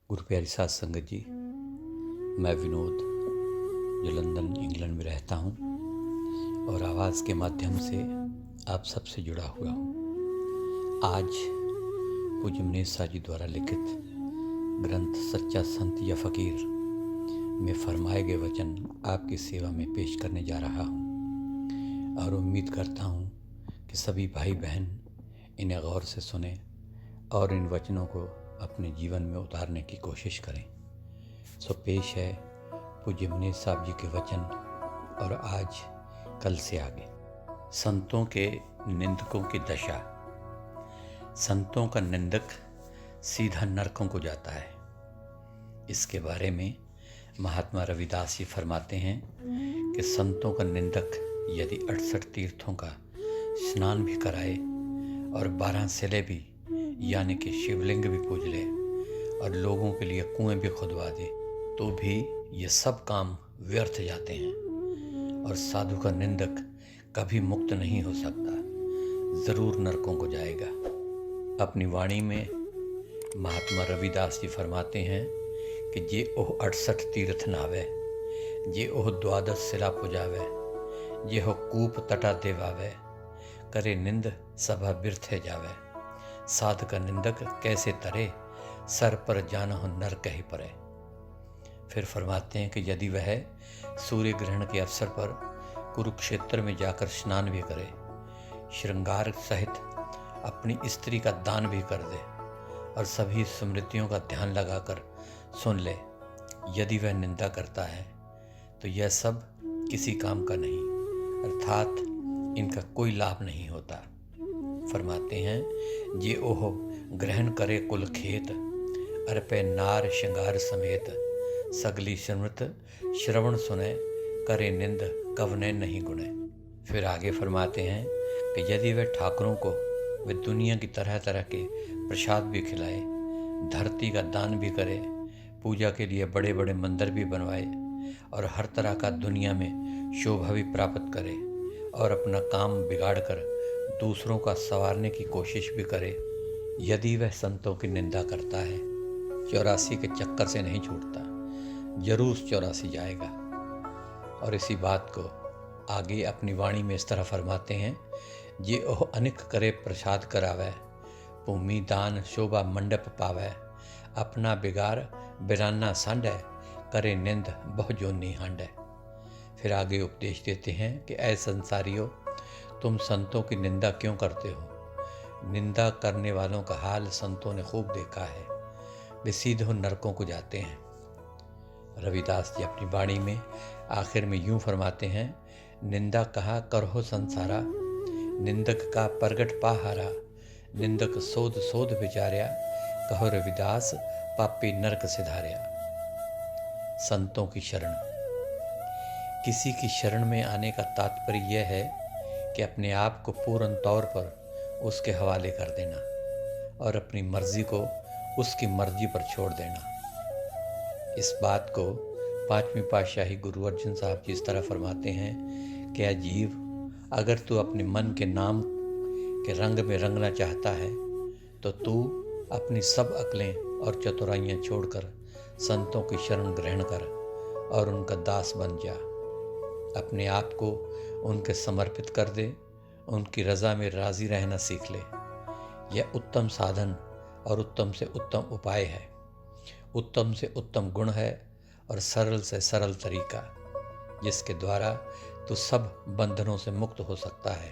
गुरु प्यारी साध संगत जी, मैं विनोद जो लंदन इंग्लैंड में रहता हूँ और आवाज़ के माध्यम से आप सबसे जुड़ा हुआ हूँ। आज पूज्य मनीष शाह जी द्वारा लिखित ग्रंथ सच्चा संत या फ़कीर में फरमाए गए वचन आपकी सेवा में पेश करने जा रहा हूँ और उम्मीद करता हूँ कि सभी भाई बहन इन्हें गौर से सुने और इन वचनों को अपने जीवन में उतारने की कोशिश करें। सो पेश है पूज्य मनीष साहब जी के वचन और आज कल से आगे। संतों के निंदकों की दशा। संतों का निंदक सीधा नरकों को जाता है। इसके बारे में महात्मा रविदास जी फरमाते हैं कि संतों का निंदक यदि 68 तीर्थों का स्नान भी कराए और 12 सिले भी यानी कि शिवलिंग भी पूज ले और लोगों के लिए कुएं भी खुदवा दे तो भी ये सब काम व्यर्थ जाते हैं और साधु का निंदक कभी मुक्त नहीं हो सकता, ज़रूर नरकों को जाएगा। अपनी वाणी में महात्मा रविदास जी फरमाते हैं कि जे ओह 68 तीर्थ नावे, जे ओह 12 सिला पुजावे, जे हो कूप तटा देवावे, करे निंद सभा बिरथे जावे, साध का निंदक कैसे तरे, सर पर जानहो नर कही परे। फिर फरमाते हैं कि यदि वह सूर्य ग्रहण के अवसर पर कुरुक्षेत्र में जाकर स्नान भी करे, श्रृंगार सहित अपनी स्त्री का दान भी कर दे और सभी स्मृतियों का ध्यान लगाकर सुन ले, यदि वह निंदा करता है तो यह सब किसी काम का नहीं, अर्थात इनका कोई लाभ नहीं होता। फरमाते हैं जे ओह ग्रहण करे कुल खेत, अर्पे नार श्रृंगार समेत, सगली स्मृत श्रवण सुने, करे निंद कवने नहीं गुणे। फिर आगे फरमाते हैं कि यदि वह ठाकुरों को वे दुनिया की तरह तरह के प्रसाद भी खिलाए, धरती का दान भी करे, पूजा के लिए बड़े बड़े मंदिर भी बनवाए और हर तरह का दुनिया में शोभा भी प्राप्त करे और अपना काम बिगाड़ कर दूसरों का संवारने की कोशिश भी करे, यदि वह संतों की निंदा करता है 84 के चक्कर से नहीं छूटता, जरूर 84 जाएगा। और इसी बात को आगे अपनी वाणी में इस तरह फरमाते हैं, जे ओह अनिक करे प्रसाद करावे, भूमि दान शोभा मंडप पावे, अपना बिगाड़ बिराना सांडे, करे निंद बहु जोनी हांडे। फिर आगे उपदेश देते हैं कि ऐ संसारियों, तुम संतों की निंदा क्यों करते हो? निंदा करने वालों का हाल संतों ने खूब देखा है, वे सीधे नरकों को जाते हैं। रविदास जी अपनी वाणी में आखिर में यूं फरमाते हैं, निंदा कहा करहो संसारा, निंदक का प्रगट पाहारा, निंदक सोध सोध विचार्या, कहो रविदास पापी नरक सिधार्या। संतों की शरण। किसी की शरण में आने का तात्पर्य यह है कि अपने आप को पूर्ण तौर पर उसके हवाले कर देना और अपनी मर्जी को उसकी मर्जी पर छोड़ देना। इस बात को 5वीं पातशाही गुरु अर्जन साहब जी इस तरह फरमाते हैं कि अजीब, अगर तू अपने मन के नाम के रंग में रंगना चाहता है तो तू अपनी सब अकलें और चतुराइयाँ छोड़कर संतों की शरण ग्रहण कर और उनका दास बन जा। अपने आप को उनके समर्पित कर दे, उनकी रज़ा में राज़ी रहना सीख ले। यह उत्तम साधन और उत्तम से उत्तम उपाय है, उत्तम से उत्तम गुण है और सरल से सरल तरीका, जिसके द्वारा तू सब बंधनों से मुक्त हो सकता है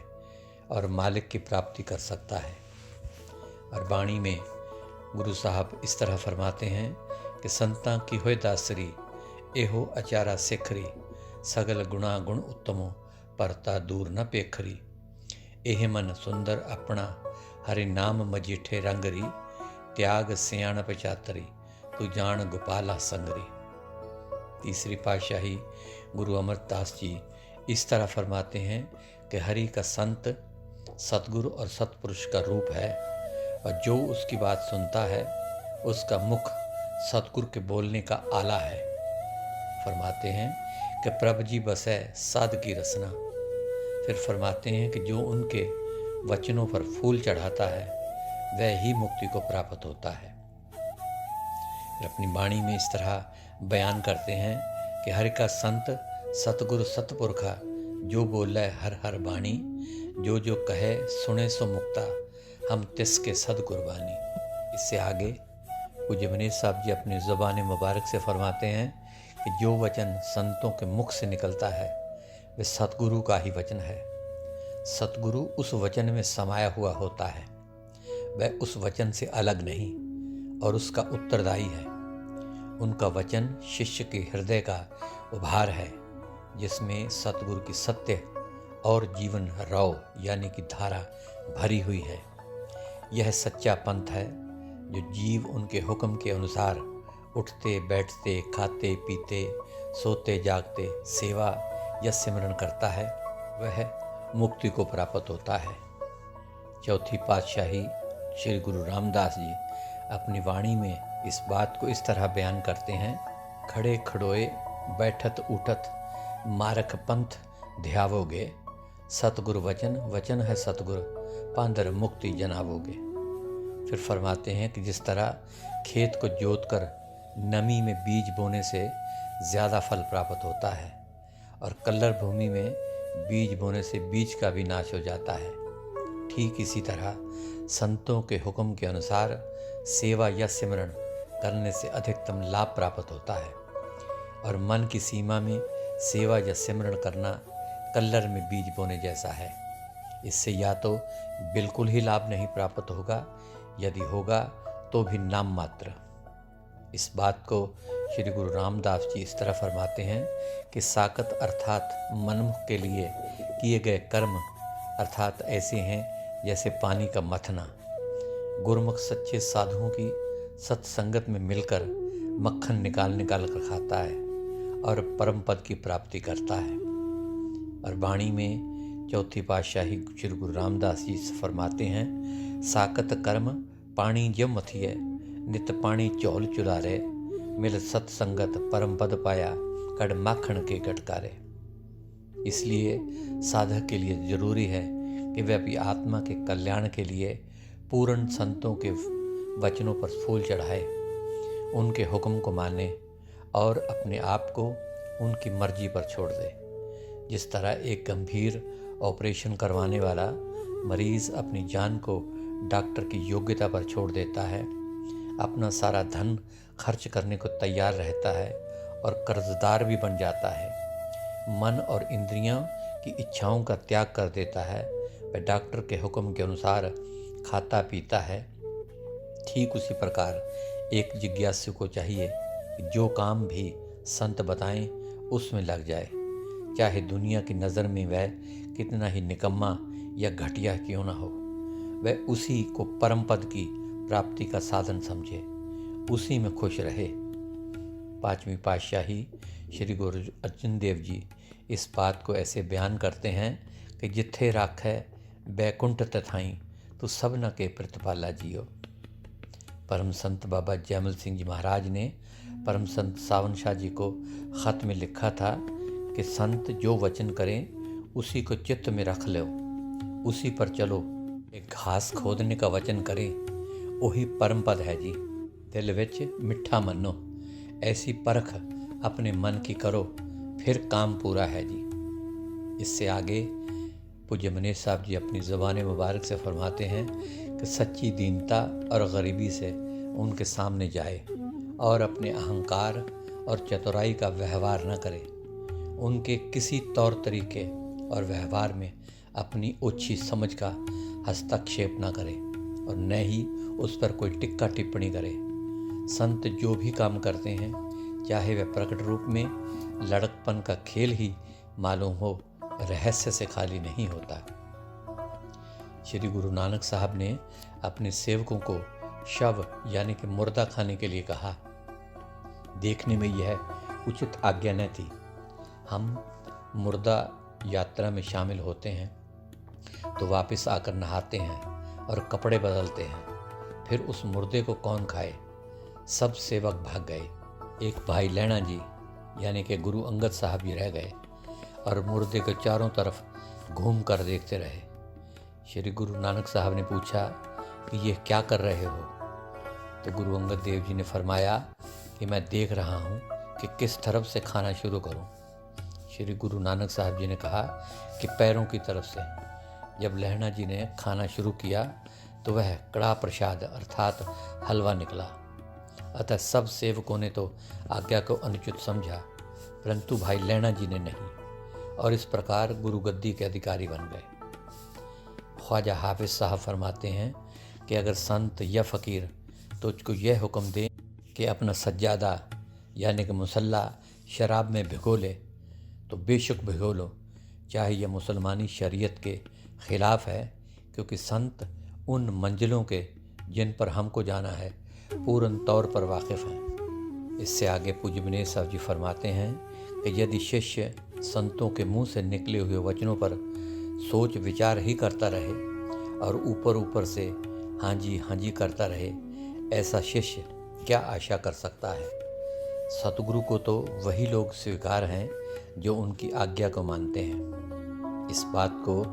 और मालिक की प्राप्ति कर सकता है। और वाणी में गुरु साहब इस तरह फरमाते हैं कि संतां की होए दासरी, एहो अचारा सिखरी, सगल गुणा गुण उत्तमो, परता दूर न पेखरी, एह मन सुंदर अपना, हरि नाम मजीठे रंगरी, त्याग सियाणप चातरी, तू जान गोपाला संगरी। तीसरी पातशाही गुरु अमरदास जी इस तरह फरमाते हैं कि हरि का संत सतगुरु और सतपुरुष का रूप है और जो उसकी बात सुनता है उसका मुख सतगुरु के बोलने का आला है। फरमाते हैं कि प्रभु जी बसै साध की रसना। फिर फरमाते हैं कि जो उनके वचनों पर फूल चढ़ाता है वह ही मुक्ति को प्राप्त होता है। फिर अपनी वाणी में इस तरह बयान करते हैं कि हरि का संत सतगुरु सतपुरखा, जो बोले हर हर बाणी, जो जो कहे सुने सो मुक्ता, हम तिसके सद कुर्बानी। इससे आगे पूज्य मनीष साहब जी अपनी ज़ुबान मुबारक से फरमाते हैं कि जो वचन संतों के मुख से निकलता है वह सतगुरु का ही वचन है। सतगुरु उस वचन में समाया हुआ होता है, वह उस वचन से अलग नहीं और उसका उत्तरदायी है। उनका वचन शिष्य के हृदय का उभार है, जिसमें सतगुरु की सत्य और जीवन रव यानी कि धारा भरी हुई है। यह सच्चा पंथ है जो जीव उनके हुक्म के अनुसार उठते बैठते खाते पीते सोते जागते सेवा या सिमरन करता है, वह मुक्ति को प्राप्त होता है। चौथी पातशाही श्री गुरु रामदास जी अपनी वाणी में इस बात को इस तरह बयान करते हैं, खड़े खड़ोए बैठत उठत मारक पंथ ध्यावोगे, सतगुरु वचन वचन है सतगुरु, पांदर मुक्ति जनावोगे। फिर फरमाते हैं कि जिस तरह खेत को जोतकर नमी में बीज बोने से ज़्यादा फल प्राप्त होता है और कल्लर भूमि में बीज बोने से बीज का भी नाश हो जाता है, ठीक इसी तरह संतों के हुक्म के अनुसार सेवा या सिमरन करने से अधिकतम लाभ प्राप्त होता है। और मन की सीमा में सेवा या सिमरन करना कल्लर में बीज बोने जैसा है। इससे या तो बिल्कुल ही लाभ नहीं प्राप्त होगा, यदि होगा तो भी नाम मात्र। इस बात को श्री गुरु रामदास जी इस तरह फरमाते हैं कि साकत अर्थात मनमुख के लिए किए गए कर्म अर्थात ऐसे हैं जैसे पानी का मथना। गुरमुख सच्चे साधुओं की सत्संगत में मिलकर मक्खन निकाल निकाल कर खाता है और परम पद की प्राप्ति करता है। और वाणी में चौथी पातशाही श्री गुरु रामदास जी फरमाते हैं, साकत कर्म पानी जब मथिए, नित पानी चौल चुरारे, मिल सत्संगत परम पद पाया, कड़ माखन के गटकारे। इसलिए साधक के लिए जरूरी है कि वह अपनी आत्मा के कल्याण के लिए पूर्ण संतों के वचनों पर फूल चढ़ाए, उनके हुक्म को माने और अपने आप को उनकी मर्जी पर छोड़ दे। जिस तरह एक गंभीर ऑपरेशन करवाने वाला मरीज अपनी जान को डॉक्टर की योग्यता पर छोड़ देता है, अपना सारा धन खर्च करने को तैयार रहता है और कर्जदार भी बन जाता है, मन और इंद्रियों की इच्छाओं का त्याग कर देता है, वह डॉक्टर के हुक्म के अनुसार खाता पीता है, ठीक उसी प्रकार एक जिज्ञासु को चाहिए कि जो काम भी संत बताएं उसमें लग जाए, चाहे दुनिया की नज़र में वह कितना ही निकम्मा या घटिया क्यों ना हो। वह उसी को परम पद की प्राप्ति का साधन समझे, उसी में खुश रहे। पांचवी पातशाही श्री गुरु अर्जन देव जी इस बात को ऐसे बयान करते हैं कि जिथे राखै बैकुंठ तथाई, तो सबना के प्रतिपाला जियो। परम संत बाबा जयमल सिंह जी महाराज ने परम संत सावन शाह जी को ख़त में लिखा था कि संत जो वचन करें उसी को चित्त में रख लो, उसी पर चलो। एक घास खोदने का वचन करें वही परम पद है जी, दिल विच मिठा मनो, ऐसी परख अपने मन की करो फिर काम पूरा है जी। इससे आगे पूज्य मनीष साहब जी अपनी ज़ुबान मुबारक से फरमाते हैं कि सच्ची दीनता और गरीबी से उनके सामने जाए और अपने अहंकार और चतुराई का व्यवहार न करे, उनके किसी तौर तरीके और व्यवहार में अपनी ओछी समझ का हस्तक्षेप न करे और न ही उस पर कोई टिक्का टिप्पणी करे। संत जो भी काम करते हैं, चाहे वह प्रकट रूप में लड़कपन का खेल ही मालूम हो, रहस्य से खाली नहीं होता। श्री गुरु नानक साहब ने अपने सेवकों को शव यानी कि मुर्दा खाने के लिए कहा। देखने में यह उचित आज्ञा न थी। हम मुर्दा यात्रा में शामिल होते हैं तो वापस आकर नहाते हैं और कपड़े बदलते हैं, फिर उस मुर्दे को कौन खाए। सब सेवक भाग गए। एक भाई लैणा जी यानी कि गुरु अंगद साहब जी रह गए और मुर्दे को चारों तरफ घूम कर देखते रहे। श्री गुरु नानक साहब ने पूछा कि ये क्या कर रहे हो। तो गुरु अंगद देव जी ने फरमाया कि मैं देख रहा हूँ कि किस तरफ से खाना शुरू करूँ। श्री गुरु नानक साहब जी ने कहा कि पैरों की तरफ से। जब लहणा जी ने खाना शुरू किया तो वह कड़ा प्रसाद अर्थात हलवा निकला। अतः सब सेवकों ने तो आज्ञा को अनुचित समझा, परंतु भाई लहणा जी ने नहीं, और इस प्रकार गुरु गद्दी के अधिकारी बन गए। ख्वाजा हाफिज साहब फरमाते हैं कि अगर संत या फ़कीर तुझको यह हुक्म दे कि अपना सज्जादा यानी कि मुसल्ला शराब में भिगो ले तो बेशक भिगो लो, चाहे यह मुसलमानी शरीयत के ख़िलाफ़ है, क्योंकि संत उन मंजिलों के जिन पर हमको जाना है पूर्ण तौर पर वाकिफ़ हैं। इससे आगे पूज्य विनय साहब जी फरमाते हैं कि यदि शिष्य संतों के मुंह से निकले हुए वचनों पर सोच विचार ही करता रहे और ऊपर ऊपर से हाँ जी करता रहे, ऐसा शिष्य क्या आशा कर सकता है। सतगुरु को तो वही लोग स्वीकार हैं जो उनकी आज्ञा को मानते हैं। इस बात को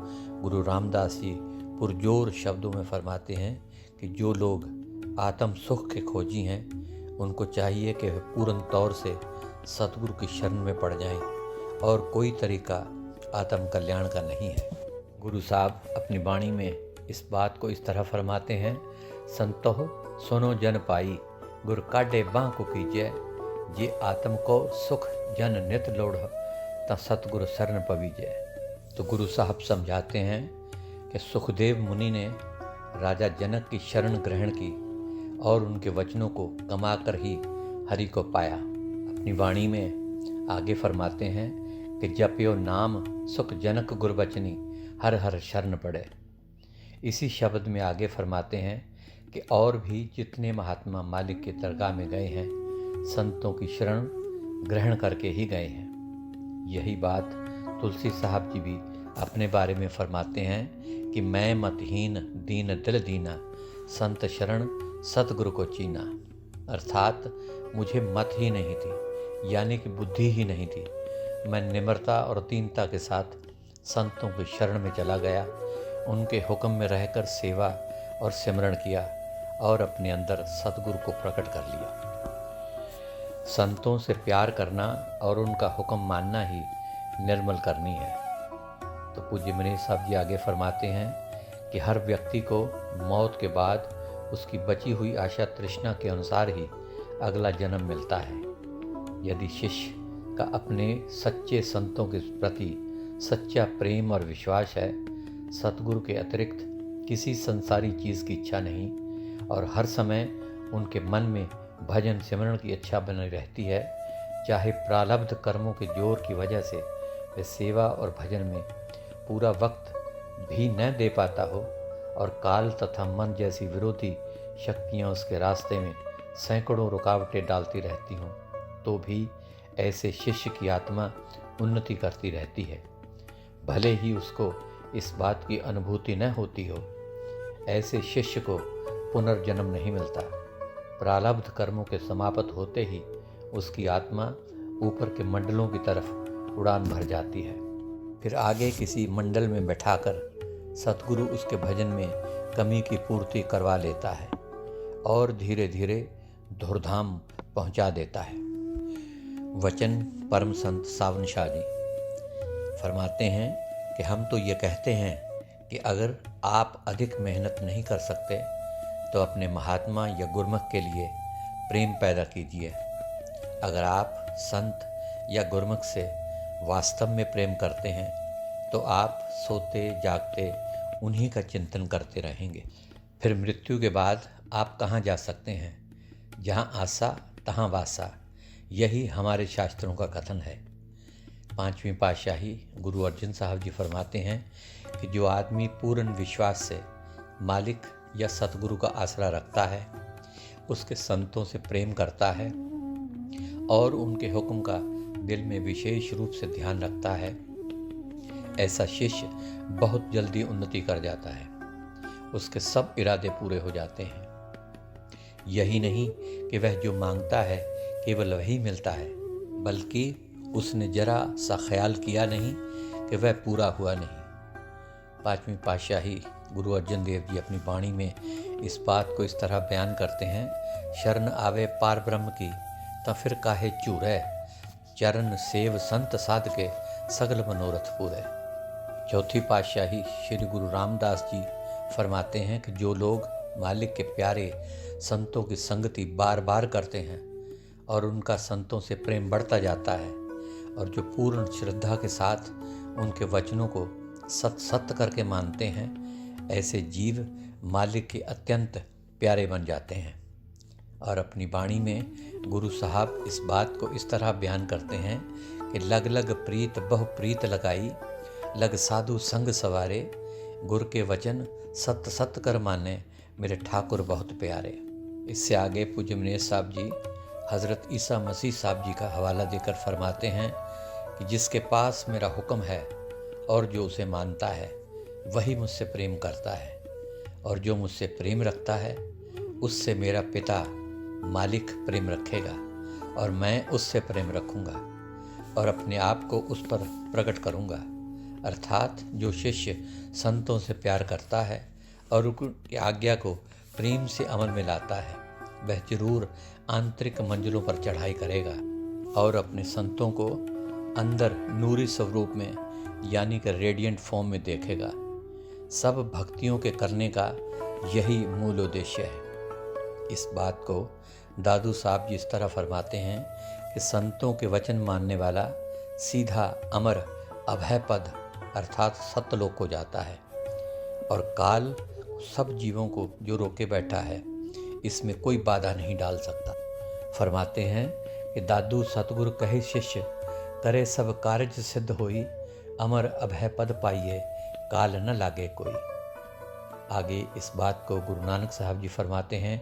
गुरु रामदास जी पुरजोर शब्दों में फरमाते हैं कि जो लोग आत्म सुख के खोजी हैं उनको चाहिए कि वे पूर्ण तौर से सतगुरु की शरण में पड़ जाएं, और कोई तरीका आत्म कल्याण का नहीं है। गुरु साहब अपनी वाणी में इस बात को इस तरह फरमाते हैं, संतो सुनो जन पाई गुर काढ़े बाँ को कीजिए, जे आत्म को सुख जन नित लोढ़ ता सतगुरु शरण पवीजय। तो गुरु साहब समझाते हैं कि सुखदेव मुनि ने राजा जनक की शरण ग्रहण की और उनके वचनों को कमा कर ही हरि को पाया। अपनी वाणी में आगे फरमाते हैं कि जप्यो नाम सुख जनक गुरबचनी हर हर शरण पड़े। इसी शब्द में आगे फरमाते हैं कि और भी जितने महात्मा मालिक के दरगाह में गए हैं संतों की शरण ग्रहण करके ही गए हैं। यही बात तुलसी साहब जी भी अपने बारे में फरमाते हैं कि मैं मतहीन दीन दिल दीना संत शरण सतगुरु को चीना। अर्थात मुझे मत ही नहीं थी, यानी कि बुद्धि ही नहीं थी। मैं निम्रता और दीनता के साथ संतों की शरण में चला गया, उनके हुक्म में रहकर सेवा और सिमरण किया और अपने अंदर सतगुरु को प्रकट कर लिया। संतों से प्यार करना और उनका हुक्म मानना ही निर्मल करनी है। तो पूज्य विनय साहब जी आगे फरमाते हैं कि हर व्यक्ति को मौत के बाद उसकी बची हुई आशा तृष्णा के अनुसार ही अगला जन्म मिलता है। यदि शिष्य का अपने सच्चे संतों के प्रति सच्चा प्रेम और विश्वास है, सतगुरु के अतिरिक्त किसी संसारी चीज़ की इच्छा नहीं, और हर समय उनके मन में भजन सिमरण की इच्छा बनी रहती है, चाहे प्रारब्ध कर्मों के जोर की वजह से वे सेवा और भजन में पूरा वक्त भी न दे पाता हो और काल तथा मन जैसी विरोधी शक्तियाँ उसके रास्ते में सैकड़ों रुकावटें डालती रहती हों, तो भी ऐसे शिष्य की आत्मा उन्नति करती रहती है, भले ही उसको इस बात की अनुभूति न होती हो। ऐसे शिष्य को पुनर्जन्म नहीं मिलता। प्रारब्ध कर्मों के समाप्त होते ही उसकी आत्मा ऊपर के मंडलों की तरफ उड़ान भर जाती है। फिर आगे किसी मंडल में बैठाकर सतगुरु उसके भजन में कमी की पूर्ति करवा लेता है और धीरे धीरे धुरधाम पहुंचा देता है। वचन परम संत सावन शाह जी फरमाते हैं कि हम तो ये कहते हैं कि अगर आप अधिक मेहनत नहीं कर सकते तो अपने महात्मा या गुरमुख के लिए प्रेम पैदा कीजिए। अगर आप संत या गुरमुख से वास्तव में प्रेम करते हैं तो आप सोते जागते उन्हीं का चिंतन करते रहेंगे। फिर मृत्यु के बाद आप कहाँ जा सकते हैं? जहाँ आशा तहाँ वासा, यही हमारे शास्त्रों का कथन है। पांचवीं पातशाही गुरु अर्जन साहब जी फरमाते हैं कि जो आदमी पूर्ण विश्वास से मालिक या सतगुरु का आसरा रखता है, उसके संतों से प्रेम करता है और उनके हुक्म का दिल में विशेष रूप से ध्यान रखता है, ऐसा शिष्य बहुत जल्दी उन्नति कर जाता है। उसके सब इरादे पूरे हो जाते हैं। यही नहीं कि वह जो मांगता है केवल वही मिलता है, बल्कि उसने जरा सा ख्याल किया नहीं कि वह पूरा हुआ नहीं। पांचवी पातशाही गुरु अर्जन देव जी अपनी वाणी में इस बात को इस तरह बयान करते हैं, शरण आवे पार ब्रह्म की ता फिर काहे चूरै, चरण सेव संत साध के सगल मनोरथ पूरे। चौथी पातशाही श्री गुरु रामदास जी फरमाते हैं कि जो लोग मालिक के प्यारे संतों की संगति बार बार करते हैं और उनका संतों से प्रेम बढ़ता जाता है और जो पूर्ण श्रद्धा के साथ उनके वचनों को सत्य करके मानते हैं, ऐसे जीव मालिक के अत्यंत प्यारे बन जाते हैं। और अपनी वाणी में गुरु साहब इस बात को इस तरह बयान करते हैं कि लग लग प्रीत बहु प्रीत लगाई, लग साधु संग सवारे, गुर के वचन सत्य सत्य कर माने, मेरे ठाकुर बहुत प्यारे। इससे आगे पूज्य मनीष साहब जी हज़रत ईसा मसीह साहब जी का हवाला देकर फरमाते हैं कि जिसके पास मेरा हुक्म है और जो उसे मानता है वही मुझसे प्रेम करता है, और जो मुझसे प्रेम रखता है उससे मेरा पिता मालिक प्रेम रखेगा और मैं उससे प्रेम रखूँगा और अपने आप को उस पर प्रकट करूँगा। अर्थात जो शिष्य संतों से प्यार करता है और उनकी आज्ञा को प्रेम से अमल में लाता है, वह जरूर आंतरिक मंजिलों पर चढ़ाई करेगा और अपने संतों को अंदर नूरी स्वरूप में यानी कि रेडिएंट फॉर्म में देखेगा। सब भक्तियों के करने का यही मूल उद्देश्य है। इस बात को दादू साहब जी इस तरह फरमाते हैं कि संतों के वचन मानने वाला सीधा अमर अभय पद अर्थात सत्यलोक को जाता है, और काल सब जीवों को जो रोके बैठा है इसमें कोई बाधा नहीं डाल सकता। फरमाते हैं कि दादू सतगुरु कहे शिष्य, करे सब कार्य सिद्ध होई, अमर अभय पद पाइए, काल न लागे कोई। आगे इस बात को गुरु नानक साहब जी फरमाते हैं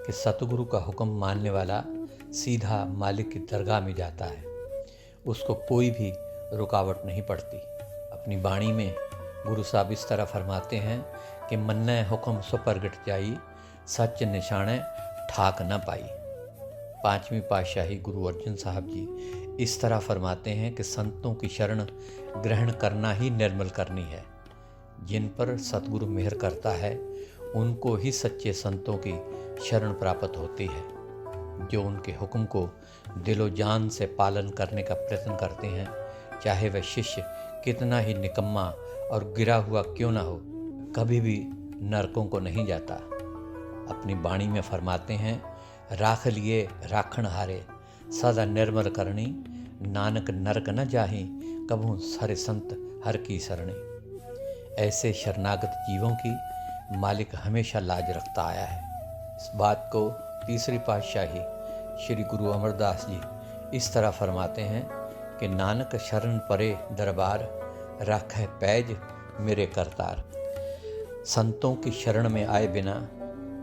कि सतगुरु का हुक्म मानने वाला सीधा मालिक की दरगाह में जाता है, उसको कोई भी रुकावट नहीं पड़ती। अपनी वाणी में गुरु साहब इस तरह फरमाते हैं कि मन्ने हुक्म सो प्रगट जाई, सच निशाने ठाक न पाई। पांचवी पातशाही गुरु अर्जन साहब जी इस तरह फरमाते हैं कि संतों की शरण ग्रहण करना ही निर्मल करनी है। जिन पर सतगुरु मेहर करता है उनको ही सच्चे संतों की शरण प्राप्त होती है। जो उनके हुक्म को दिलो जान से पालन करने का प्रयत्न करते हैं, चाहे वह शिष्य कितना ही निकम्मा और गिरा हुआ क्यों ना हो, कभी भी नरकों को नहीं जाता। अपनी वाणी में फरमाते हैं, राख लिए राखण हारे, सदा निर्मल करनी, नानक नरक न जाहि, कभू सारे संत हर की सरणी। ऐसे शरणागत जीवों की मालिक हमेशा लाज रखता आया है। इस बात को तीसरी पातशाही श्री गुरु अमरदास जी इस तरह फरमाते हैं कि नानक शरण परे दरबार, राखै पैज मेरे करतार। संतों की शरण में आए बिना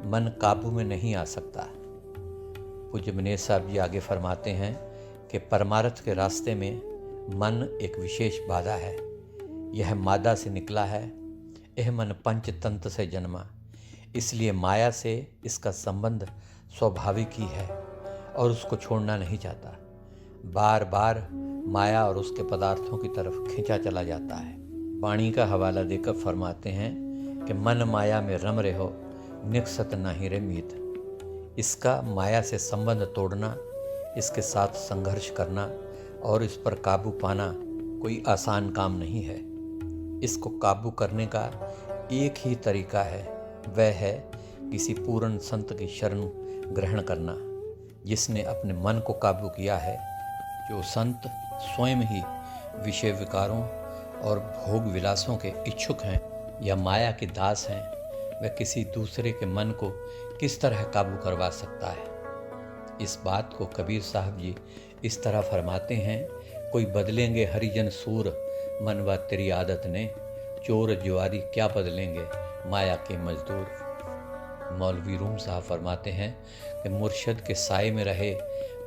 मन काबू में नहीं आ सकता। पूज्य मनीष साहब जी आगे फरमाते हैं कि परमार्थ के रास्ते में मन एक विशेष बाधा है। यह मादा से निकला है, यह मन पंच तंत्र से जन्मा, इसलिए माया से इसका संबंध स्वाभाविक ही है और उसको छोड़ना नहीं चाहता। बार बार माया और उसके पदार्थों की तरफ खींचा चला जाता है। वाणी का हवाला देकर फरमाते हैं कि मन माया में रम रहे हो, निकसत नहीं रे मीत। इसका माया से संबंध तोड़ना, इसके साथ संघर्ष करना और इस पर काबू पाना कोई आसान काम नहीं है। इसको काबू करने का एक ही तरीका है, वह है किसी पूर्ण संत की शरण ग्रहण करना, जिसने अपने मन को काबू किया है। जो संत स्वयं ही विषय विकारों और भोग विलासों के इच्छुक हैं या माया के दास हैं, वह किसी दूसरे के मन को किस तरह काबू करवा सकता है। इस बात को कबीर साहब जी इस तरह फरमाते हैं, कोई बदलेंगे हरिजन सूर, मनवा तेरी आदत ने, चोर जुआरी क्या बदलेंगे माया के मजदूर। मौलवी रूम साहब फरमाते हैं कि मुर्शद के साए में रहे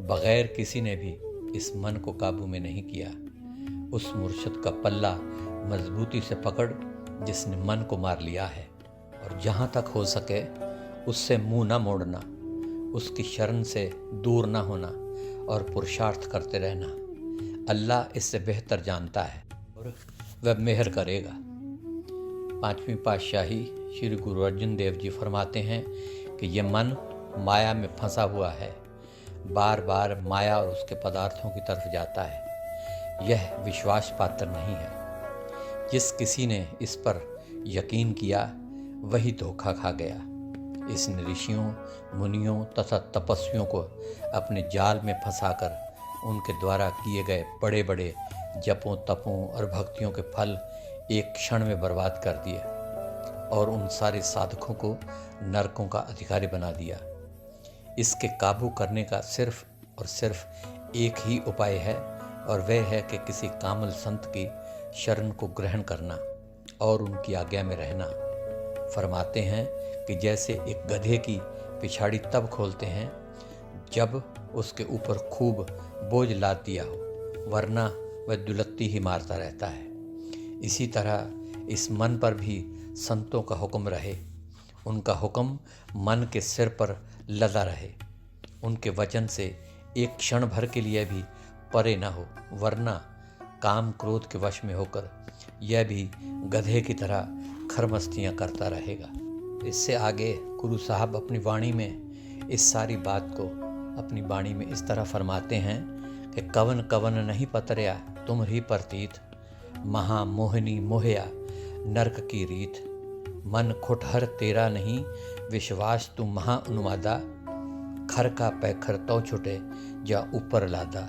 बगैर किसी ने भी इस मन को काबू में नहीं किया। उस मुर्शद का पल्ला मजबूती से पकड़ जिसने मन को मार लिया है, और जहाँ तक हो सके उससे मुंह न मोड़ना, उसकी शरण से दूर न होना और पुरुषार्थ करते रहना। अल्लाह इससे बेहतर जानता है और वह मेहर करेगा। पांचवीं पातशाही श्री गुरु अर्जन देव जी फरमाते हैं कि यह मन माया में फंसा हुआ है, बार बार माया और उसके पदार्थों की तरफ जाता है। यह विश्वास पात्र नहीं है। जिस किसी ने इस पर यकीन किया वही धोखा खा गया। इसने ऋषियों, मुनियों तथा तपस्वियों को अपने जाल में फंसाकर उनके द्वारा किए गए बड़े बड़े जपों, तपों और भक्तियों के फल एक क्षण में बर्बाद कर दिए और उन सारे साधकों को नरकों का अधिकारी बना दिया। इसके काबू करने का सिर्फ और सिर्फ एक ही उपाय है, और वह है कि किसी कामल संत की शरण को ग्रहण करना और उनकी आज्ञा में रहना। फरमाते हैं कि जैसे एक गधे की पिछाड़ी तब खोलते हैं जब उसके ऊपर खूब बोझ लाद दिया हो, वरना वह दुलत्ती ही मारता रहता है। इसी तरह इस मन पर भी संतों का हुक्म रहे। उनका हुक्म मन के सिर पर लदा रहे। उनके वचन से एक क्षण भर के लिए भी परे न हो, वरना काम क्रोध के वश में होकर यह भी गधे की तरह खरमस्तियाँ करता रहेगा। इससे आगे गुरु साहब अपनी वाणी में इस सारी बात को अपनी वाणी में इस तरह फरमाते हैं कि कवन कवन नहीं पतरया तुम ही परतीत, महा मोहिनी मोहया नरक की रीत, मन खुटहर तेरा नहीं विश्वास तू महा उन्मादा, खर का पैखर तो छुटे जा ऊपर लादा,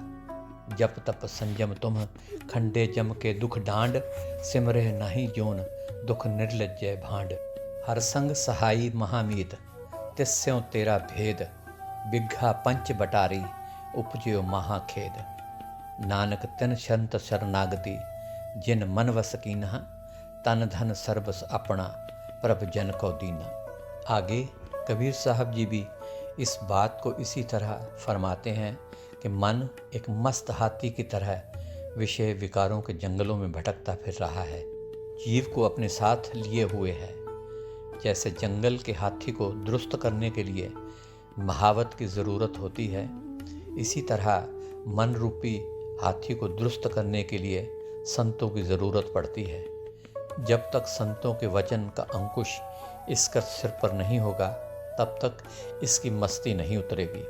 जप तप संयम तुम खंडे जम के दुख डांड, सिमरे नहीं जोन दुख निर्लज्जय भांड, हर संग सहाई महामीत तिस्यों तेरा भेद, बिघा पंच बटारी उपजयो महाखेद, नानक तिन संत शरणागति जिन मन वस कीन्हा, तन धन सर्वस अपना प्रभ जन को दीना। आगे कबीर साहब जी भी इस बात को इसी तरह फरमाते हैं कि मन एक मस्त हाथी की तरह विषय विकारों के जंगलों में भटकता फिर रहा है, जीव को अपने साथ लिए हुए है। जैसे जंगल के हाथी को दुरुस्त करने के लिए महावत की ज़रूरत होती है, इसी तरह मन रूपी हाथी को दुरुस्त करने के लिए संतों की ज़रूरत पड़ती है। जब तक संतों के वचन का अंकुश इसका सिर पर नहीं होगा, तब तक इसकी मस्ती नहीं उतरेगी।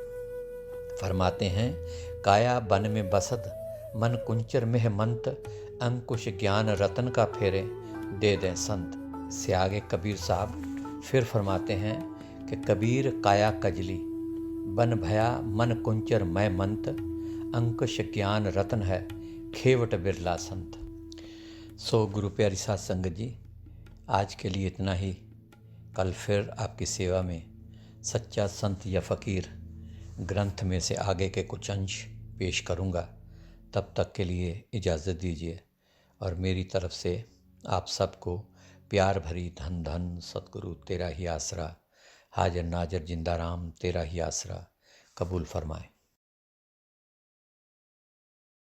फरमाते हैं, काया बन में बसत मन कुंचर में मंत, अंकुश ज्ञान रतन का फेरे दे दें संत। इससे आगे कबीर साहब फिर फरमाते हैं कि कबीर काया कजली बन भया मन कुंचर मैं मंत, अंकुश ज्ञान रतन है खेवट बिरला संत। सो गुरु प्यारी साध संगत जी, आज के लिए इतना ही। कल फिर आपकी सेवा में सच्चा संत या फ़कीर ग्रंथ में से आगे के कुछ अंश पेश करूँगा। तब तक के लिए इजाज़त दीजिए और मेरी तरफ से आप सबको प्यार भरी धन धन सतगुरु तेरा ही आसरा, हाजिर नाजर जिंदा राम तेरा ही आसरा कबूल फरमाए।